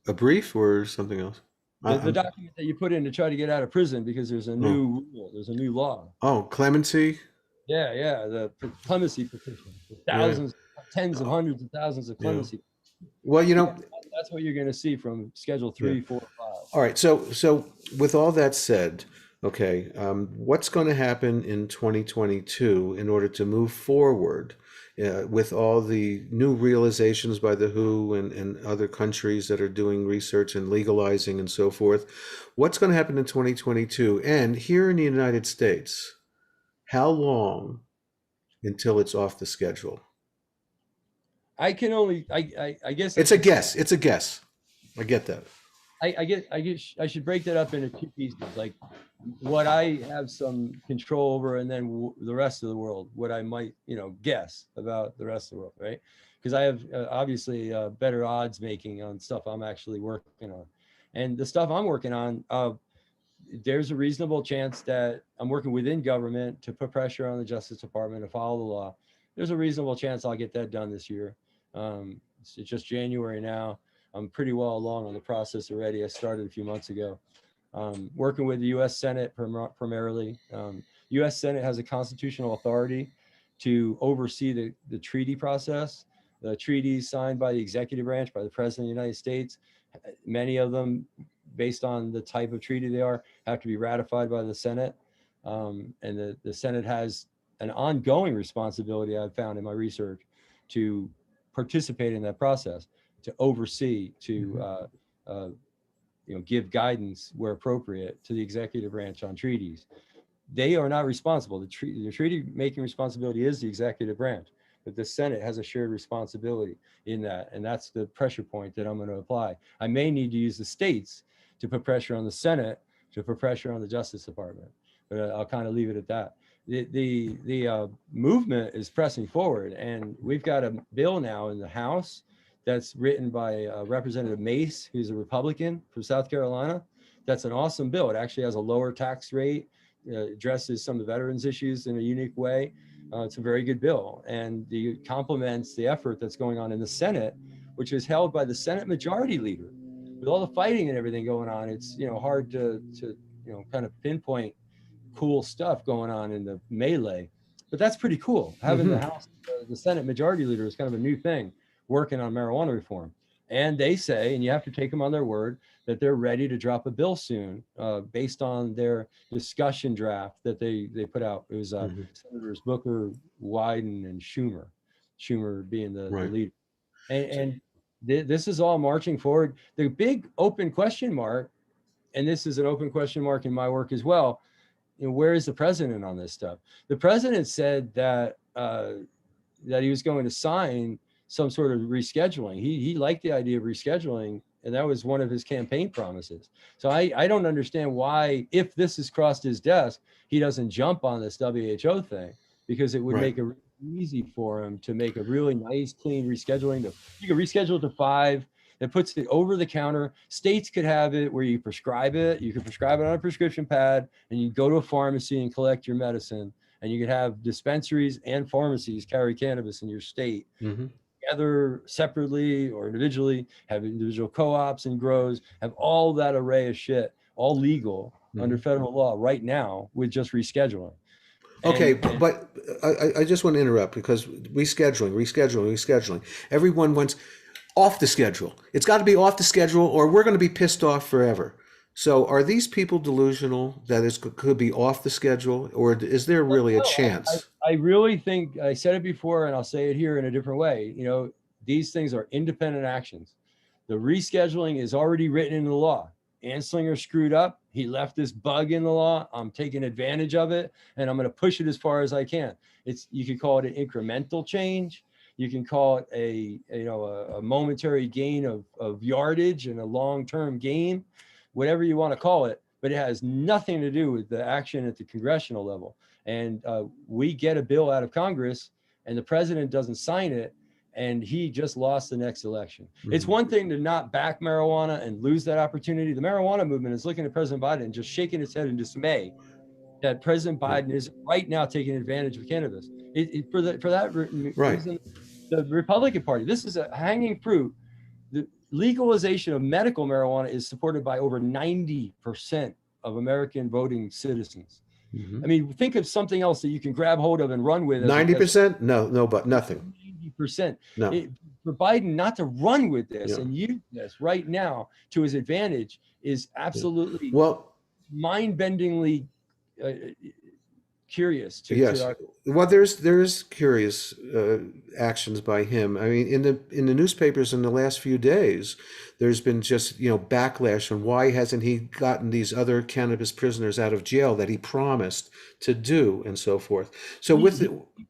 a brief or something else. The document that you put in to try to get out of prison because there's a new rule, there's a new law. Oh, clemency. Yeah, the clemency petition, thousands, tens of hundreds of thousands of clemency. Well, that's what you're going to see from Schedule 3, 4, 5. All right. So with all that said, okay, what's going to happen in 2022 in order to move forward with all the new realizations by the WHO and other countries that are doing research and legalizing and so forth? What's going to happen in 2022? And here in the United States, how long until it's off the schedule? I guess it's a guess. It's a guess. I get that. I should break that up into two pieces, like what I have some control over, and then the rest of the world, what I might, guess about the rest of the world, right? Because I have obviously better odds making on stuff I'm actually working on, and the stuff I'm working on, there's a reasonable chance that I'm working within government to put pressure on the Justice Department to follow the law. There's a reasonable chance I'll get that done this year. It's just January now. I'm pretty well along on the process already. I started a few months ago. Working with the U.S. Senate primarily. U.S. Senate has a constitutional authority to oversee the treaty process. The treaties signed by the executive branch, by the President of the United States, many of them, based on the type of treaty they are, have to be ratified by the Senate. And the Senate has an ongoing responsibility, I've found in my research, to participate in that process, to oversee, to give guidance where appropriate to the executive branch on treaties. They are not responsible. The treaty making responsibility is the executive branch, but the Senate has a shared responsibility in that, and that's the pressure point that I'm going to apply. I may need to use the states to put pressure on the Senate, to put pressure on the Justice Department, but I'll kind of leave it at that. The movement is pressing forward, and we've got a bill now in the House that's written by Representative Mace, who's a Republican from South Carolina. That's an awesome bill. It actually has a lower tax rate, addresses some of the veterans issues in a unique way. It's a very good bill, and it complements the effort that's going on in the Senate, which is held by the Senate Majority Leader. With all the fighting and everything going on, it's hard to kind of pinpoint cool stuff going on in the melee, but that's pretty cool. Having the House, the Senate Majority Leader is kind of a new thing, working on marijuana reform. And they say, and you have to take them on their word, that they're ready to drop a bill soon based on their discussion draft that they put out. It was Senators Booker, Wyden, and Schumer being the leader. And this is all marching forward. The big open question mark, and this is an open question mark in my work as well, where is the president on this stuff? The president said that he was going to sign some sort of rescheduling. He liked the idea of rescheduling, and that was one of his campaign promises. So I don't understand why, if this has crossed his desk, he doesn't jump on this WHO thing, because it would make a easy for them to make a really nice, clean rescheduling. You can reschedule it to 5. That puts it over the counter. States could have it where you prescribe it. You can prescribe it on a prescription pad, and you go to a pharmacy and collect your medicine. And you could have dispensaries and pharmacies carry cannabis in your state, together separately or individually, have individual co-ops and grows, have all that array of shit, all legal under federal law right now with just rescheduling. Okay, but I just want to interrupt because rescheduling. Everyone wants off the schedule. It's got to be off the schedule or we're going to be pissed off forever. So are these people delusional that it could be off the schedule, or is there really a chance? I really think, I said it before and I'll say it here in a different way. You know, these things are independent actions. The rescheduling is already written in the law. Anslinger screwed up. He left this bug in the law. I'm taking advantage of it and I'm going to push it as far as I can. You can call it an incremental change. You can call it a momentary gain of yardage and a long-term gain, whatever you want to call it, but it has nothing to do with the action at the congressional level. And we get a bill out of Congress and the president doesn't sign it, and he just lost the next election. It's one thing to not back marijuana and lose that opportunity. The marijuana movement is looking at President Biden and just shaking its head in dismay that President Biden is right now taking advantage of cannabis. For that reason, the Republican Party, this is a hanging fruit. The legalization of medical marijuana is supported by over 90% of American voting citizens. I mean, think of something else that you can grab hold of and run with. 90%? No, but nothing. 90%. No. For Biden not to run with this and use this right now to his advantage is absolutely mind-bendingly curious. Well, there's curious actions by him. I mean, in the newspapers in the last few days, there's been just backlash on why hasn't he gotten these other cannabis prisoners out of jail that he promised to do and so forth. So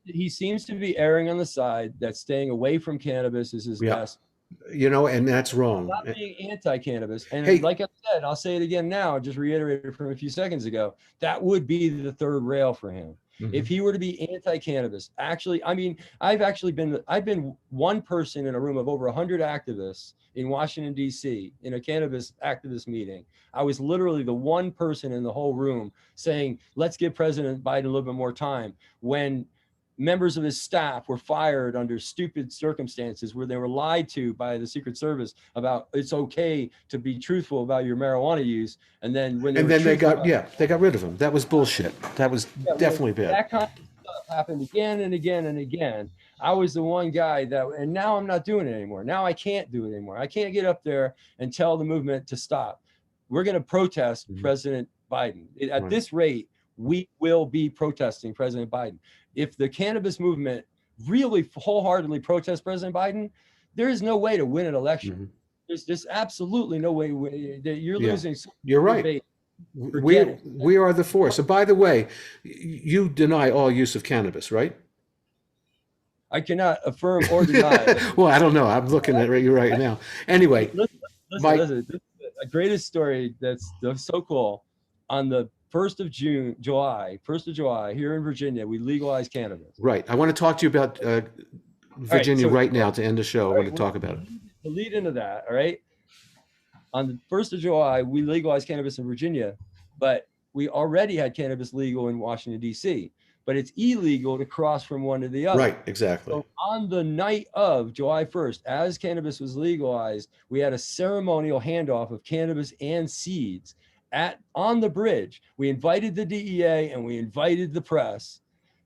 he seems to be erring on the side that staying away from cannabis is his best. And that's wrong. Not being anti-cannabis. And like I said, I'll say it again now, just reiterated from a few seconds ago, that would be the third rail for him. If he were to be anti-cannabis, actually, I mean, I've been one person in a room of over 100 activists in Washington, D.C. in a cannabis activist meeting. I was literally the one person in the whole room saying, let's give President Biden a little bit more time, when members of his staff were fired under stupid circumstances where they were lied to by the Secret Service about it's okay to be truthful about your marijuana use. And then when they got rid of him. That was bullshit. That was definitely bad. That kind of stuff happened again and again and again. I was the one guy and now I'm not doing it anymore. Now I can't do it anymore. I can't get up there and tell the movement to stop. We're going to protest President Biden. At this rate, we will be protesting President Biden. If the cannabis movement really wholeheartedly protests President Biden, there is no way to win an election. There's just absolutely no way that you're losing. You're right. We are the force. And by the way, you deny all use of cannabis, right? I cannot affirm or deny. Well, I don't know. I'm looking at you right now. Anyway, listen, this is the greatest story that's so cool. On the 1st of July here in Virginia, we legalized cannabis. Right. I want to talk to you about Virginia right now to end the show. I want to talk about it. To lead into that, all right? On the 1st of July, we legalized cannabis in Virginia, but we already had cannabis legal in Washington, D.C., but it's illegal to cross from one to the other. Right, exactly. So on the night of July 1st, as cannabis was legalized, we had a ceremonial handoff of cannabis and seeds on the bridge. We invited the DEA and we invited the press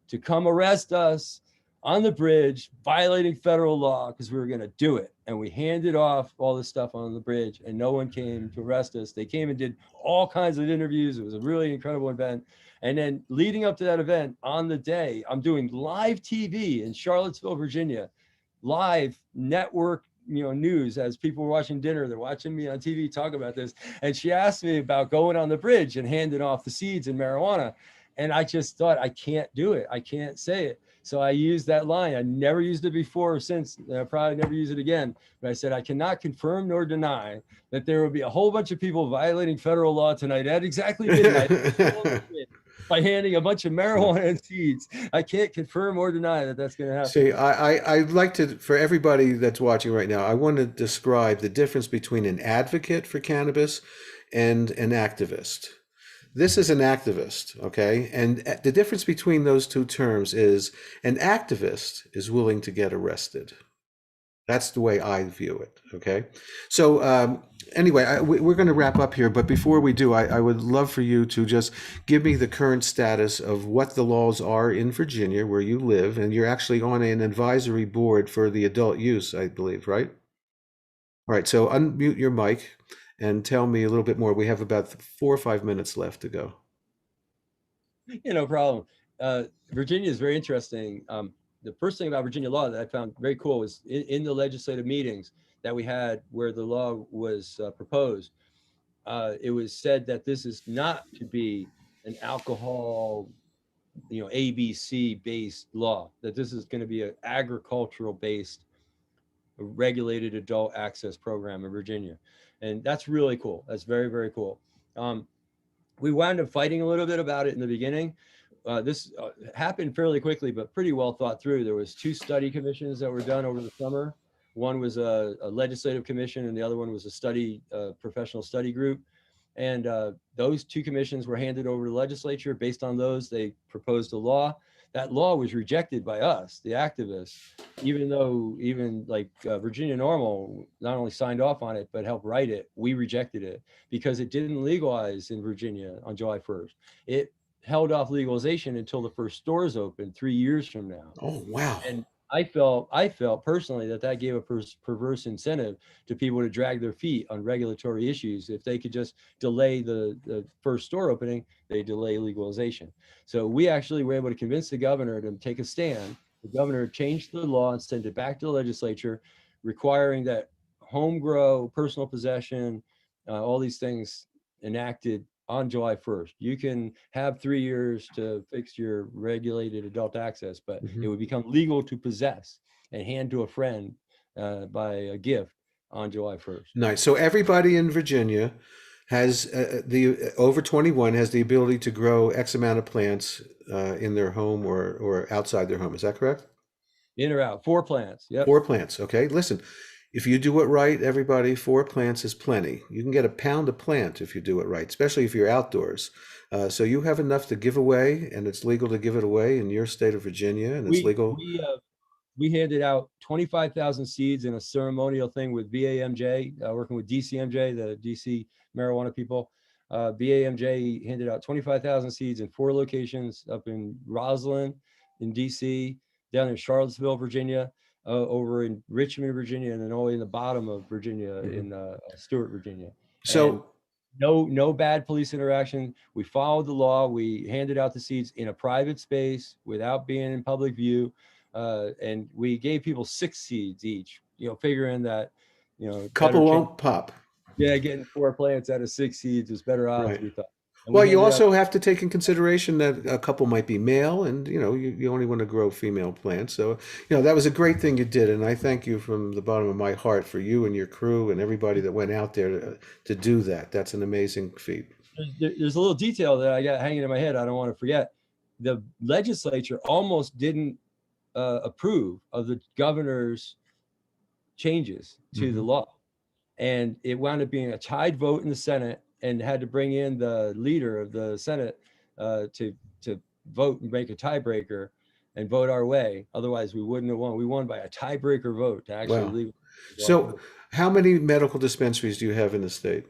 to come arrest us on the bridge, violating federal law, because we were going to do it. And we handed off all this stuff on the bridge and no one came to arrest us. They came and did all kinds of interviews. It was a really incredible event. And then leading up to that event, on the day, I'm doing live TV in Charlottesville, Virginia, live network news as people were watching dinner. They're watching me on TV talk about this. And she asked me about going on the bridge and handing off the seeds and marijuana. And I just thought, I can't do it. I can't say it. So I used that line. I never used it before or since. I'll probably never use it again. But I said, I cannot confirm nor deny that there will be a whole bunch of people violating federal law tonight at exactly midnight. by handing a bunch of marijuana and seeds. I can't confirm or deny that that's going to happen. See, I'd like to, for everybody that's watching right now, I want to describe the difference between an advocate for cannabis and an activist. This is an activist, okay? And the difference between those two terms is an activist is willing to get arrested. That's the way I view it, okay? So anyway, we're going to wrap up here, but before we do, I would love for you to just give me the current status of what the laws are in Virginia, where you live, and you're actually on an advisory board for the adult use, I believe, right? All right, so unmute your mic and tell me a little bit more. We have about 4 or 5 minutes left to go. Yeah, no problem. Virginia is very interesting. The first thing about Virginia law that I found very cool was in the legislative meetings that we had where the law was proposed, it was said that this is not to be an alcohol, ABC based law, that this is going to be an agricultural based regulated adult access program in Virginia. And that's really cool. That's very, very cool. We wound up fighting a little bit about it in the beginning. This happened fairly quickly, but pretty well thought through. There was 2 study commissions that were done over the summer. One was a legislative commission, and the other one was a professional study group. And those 2 commissions were handed over to the legislature. Based on those, they proposed a law. That law was rejected by us, the activists, even though Virginia Normal not only signed off on it, but helped write it. We rejected it because it didn't legalize in Virginia on July 1st. It held off legalization until the first stores opened 3 years from now. Oh, wow. And I felt personally that gave a perverse incentive to people to drag their feet on regulatory issues. If they could just delay the first store opening, they delay legalization. So we actually were able to convince the governor to take a stand. The governor changed the law and sent it back to the legislature, requiring that home grow, personal possession, all these things enacted on July 1st. You can have 3 years to fix your regulated adult access, but it would become legal to possess and hand to a friend by a gift on July 1st. Nice. So everybody in Virginia has the over 21 has the ability to grow X amount of plants in their home or outside their home. Is that correct? In or out, 4 plants. Yep. 4 plants. Okay. Listen, if you do it right, everybody, 4 plants is plenty. You can get a pound a plant if you do it right, especially if you're outdoors. So you have enough to give away, and it's legal to give it away in your state of Virginia, and it's legal. We handed out 25,000 seeds in a ceremonial thing with BAMJ, working with DCMJ, the DC marijuana people. BAMJ handed out 25,000 seeds in 4 locations, up in Roslyn, in DC, down in Charlottesville, Virginia, over in Richmond, Virginia, and then all in the bottom of Virginia, in Stewart, Virginia. So no bad police interaction. We followed the law. We handed out the seeds in a private space without being in public view. And we gave people 6 seeds each, figuring that, couple won't pop. Yeah, getting 4 plants out of 6 seeds was better odds, right. We thought. Well, you also have to take in consideration that a couple might be male, and you only want to grow female plants. So that was a great thing you did, and I thank you from the bottom of my heart for you and your crew and everybody that went out there to do that. That's an amazing feat. There's a little detail that I got hanging in my head I don't want to forget. The legislature almost didn't approve of the governor's changes to the law, and it wound up being a tied vote in the Senate, and had to bring in the leader of the Senate to vote and make a tiebreaker and vote our way. Otherwise, we wouldn't have won. We won by a tiebreaker vote to actually leave. So how many medical dispensaries do you have in the state?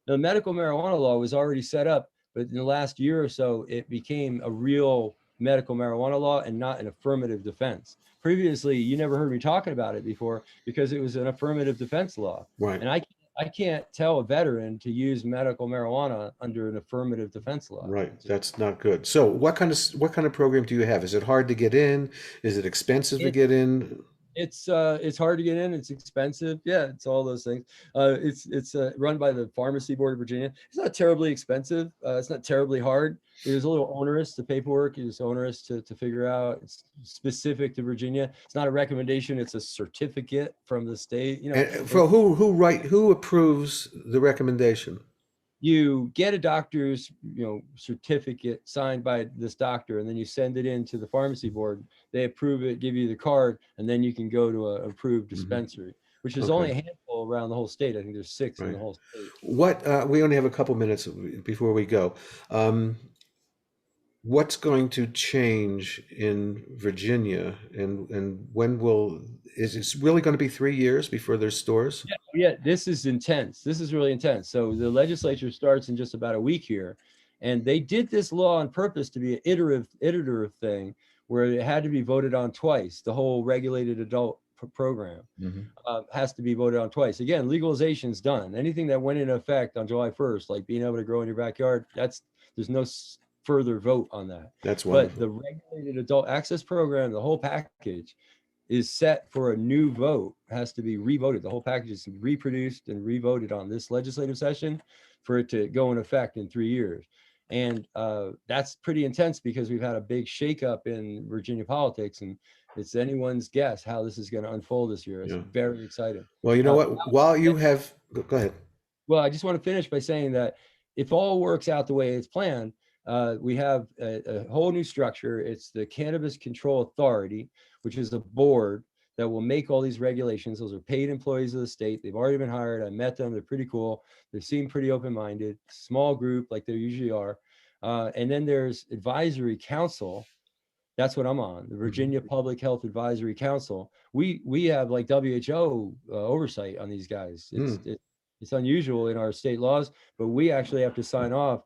The medical marijuana law was already set up, but in the last year or so, it became a real medical marijuana law and not an affirmative defense. Previously, you never heard me talking about it before because it was an affirmative defense law. Right. And I can't tell a veteran to use medical marijuana under an affirmative defense law. Right. That's not good. So what kind of program do you have? Is it hard to get in? Is it expensive to get in? It's hard to get in. It's expensive. Yeah, it's all those things. It's run by the Pharmacy Board of Virginia. It's not terribly expensive. It's not terribly hard. It was a little onerous. The paperwork is onerous to figure out. It's specific to Virginia. It's not a recommendation. It's a certificate from the state. And for who approves the recommendation? you get a doctor's, certificate signed by this doctor, and then you send it in to the pharmacy board. They approve it, give you the card, and then you can go to an approved dispensary, which is only a handful around the whole state. I think there's 6 in the whole state. We only have a couple minutes before we go. What's going to change in Virginia, and is it really going to be 3 years before there's stores? Yeah, this is intense. This is really intense. So the legislature starts in just about a week here, and they did this law on purpose to be an iterative thing where it had to be voted on twice. The whole regulated adult program has to be voted on twice. Again, legalization's done. Anything that went into effect on July 1st, like being able to grow in your backyard, there's no further vote on that. That's wonderful. But the regulated adult access program, the whole package, is set for a new vote. It has to be revoted. The whole package is reproduced and revoted on this legislative session for it to go in effect in 3 years. And that's pretty intense because we've had a big shakeup in Virginia politics, and it's anyone's guess how this is going to unfold this year. It's very exciting. Well, you know what? While you have, go ahead. Well, I just want to finish by saying that if all works out the way it's planned, we have a whole new structure. It's the Cannabis Control Authority, which is a board that will make all these regulations. Those are paid employees of the state. They've already been hired. I met them. They're pretty cool. They seem pretty open-minded, small group like they usually are. And then there's Advisory Council. That's what I'm on, the Virginia Public Health Advisory Council. We have like WHO oversight on these guys. It's unusual in our state laws, but we actually have to sign off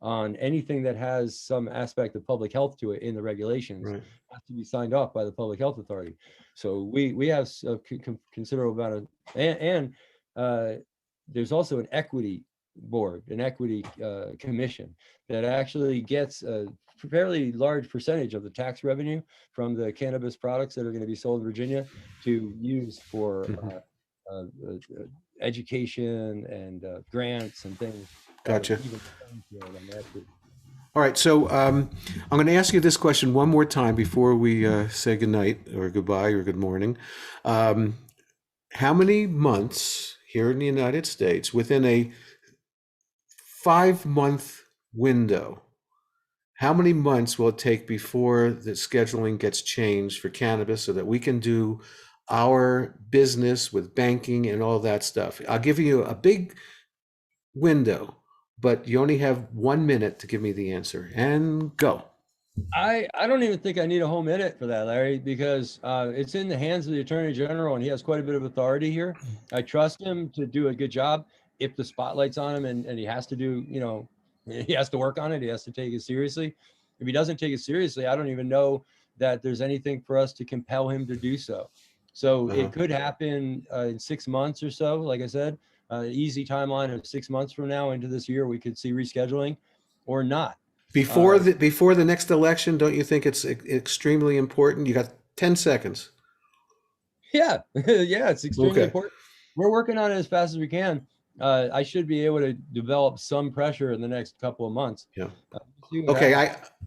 on anything that has some aspect of public health to it in the regulations. Has to be signed off by the Public Health Authority. So we have a considerable amount of, and there's also an equity board, an equity commission that actually gets a fairly large percentage of the tax revenue from the cannabis products that are going to be sold in Virginia to use for education and grants and things. Gotcha. All right, so I'm going to ask you this question one more time before we say goodnight or goodbye or good morning. How many months here in the United States, within a 5-month window, how many months will it take before the scheduling gets changed for cannabis so that we can do our business with banking and all that stuff? I'll give you a big window, but you only have 1 minute to give me the answer, and go. I don't even think I need a whole minute for that, Larry, because it's in the hands of the Attorney General, and he has quite a bit of authority here. I trust him to do a good job. If the spotlight's on him and he has to do, he has to work on it, he has to take it seriously. If he doesn't take it seriously, I don't even know that there's anything for us to compel him to do so. So it could happen in 6 months or so. Like I said, easy timeline of 6 months from now into this year, we could see rescheduling or not. Before the next election, don't you think it's extremely important? You got 10 seconds. Yeah, yeah, it's extremely important. We're working on it as fast as we can. I should be able to develop some pressure in the next couple of months. Yeah. Okay,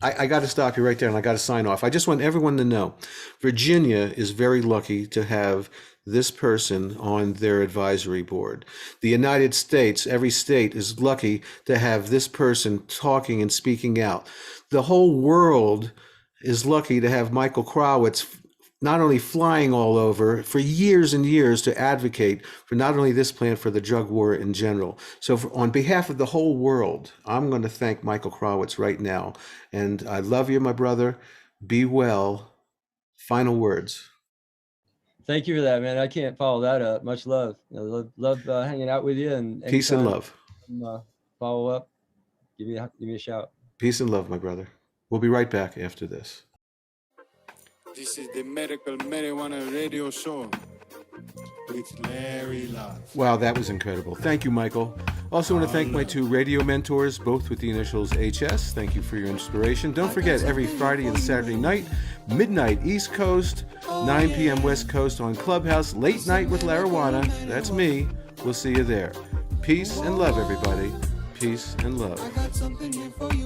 I got to stop you right there, and I got to sign off. I just want everyone to know, Virginia is very lucky to have this person on their advisory board. The United States, every state is lucky to have this person talking and speaking out. The whole world is lucky to have Michael Krawitz not only flying all over for years and years to advocate for not only this plant, for the drug war in general. So on behalf of the whole world, I'm going to thank Michael Krawitz right now. And I love you, my brother. Be well. Final words. Thank you for that, man. I can't follow that up. Much love. Love hanging out with you. And peace and love. Follow up. Give me a shout. Peace and love, my brother. We'll be right back after this. This is the Medical Marijuana Radio Show with Larry Love. Wow, that was incredible. Thank you, Michael. Also want to thank my 2 radio mentors, both with the initials HS. Thank you for your inspiration. Don't forget, every Friday and Saturday night, midnight East Coast, 9 p.m. West Coast on Clubhouse, Late Night with Larawana. That's me. We'll see you there. Peace and love, everybody. Peace and love.